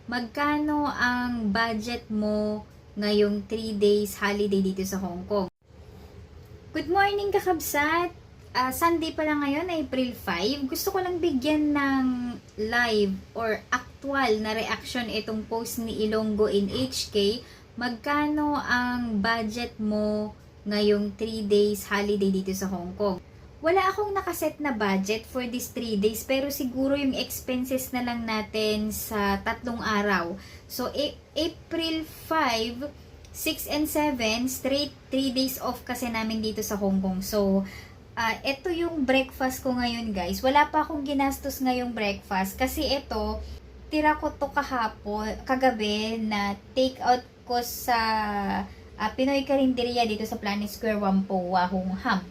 magkano ang budget mo ngayong 3 days holiday dito sa Hong Kong? Good morning kakabsat! Sunday pa lang ngayon, April 5. Gusto ko lang bigyan ng live or actual na reaction itong post ni Ilonggo in HK. Magkano ang budget mo ngayong 3 days holiday dito sa Hong Kong? Wala akong nakaset na budget for these 3 days, pero siguro yung expenses na lang natin sa 3 araw. So, April 5, 6 and 7, straight 3 days off kasi namin dito sa Hong Kong. So, ito yung breakfast ko ngayon guys. Wala pa akong ginastos ngayong breakfast kasi ito, tira ko to kagabi na take out ko sa Pinoy Karinderya dito sa Planet Square, Whampoa, Hong Ham.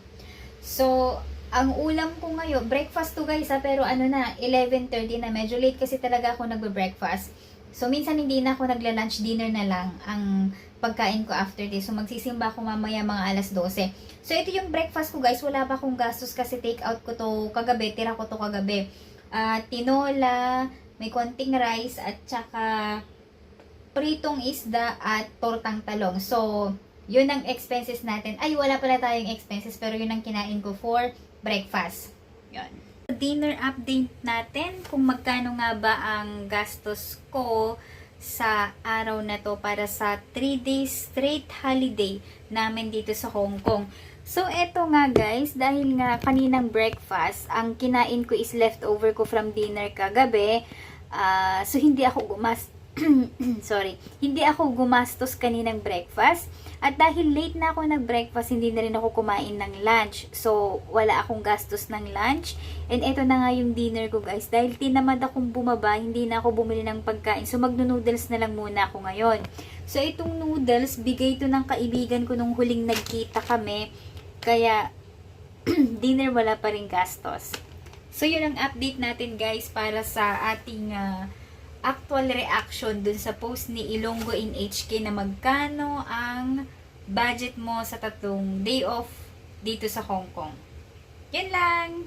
So, ang ulam ko ngayon, breakfast to guys pero 11:30 na. Medyo late kasi talaga ako nagbe-breakfast. So, minsan hindi na ako nagla-lunch, dinner na lang ang pagkain ko after this. So, magsisimba ako mamaya mga alas 12. So, ito yung breakfast ko guys. Wala pa akong gastos kasi take out ko to kagabi. Tira ko to kagabi. Tinola, may konting rice at saka pritong isda at tortang talong. So, yun ang expenses natin. Ay, wala pala tayong expenses pero yun ang kinain ko for breakfast. Yun. Dinner update natin kung magkano nga ba ang gastos ko sa araw na to para sa 3 days straight holiday namin dito sa Hong Kong. So, eto nga guys, dahil nga kaninang breakfast, ang kinain ko is leftover ko from dinner kagabi. So, hindi ako gumastos kaninang breakfast. At dahil late na ako nag-breakfast, hindi na rin ako kumain ng lunch. So, wala akong gastos ng lunch. And eto na nga yung dinner ko guys. Dahil tinamad akong bumaba, hindi na ako bumili ng pagkain. So, magno-noodles na lang muna ako ngayon. So, itong noodles, bigay ito ng kaibigan ko nung huling nagkita kami. Kaya, dinner wala pa rin gastos. So, yun ang update natin guys para sa ating actual reaction dun sa post ni Ilonggo in HK na magkano ang budget mo sa 3 day off dito sa Hong Kong. Yan lang!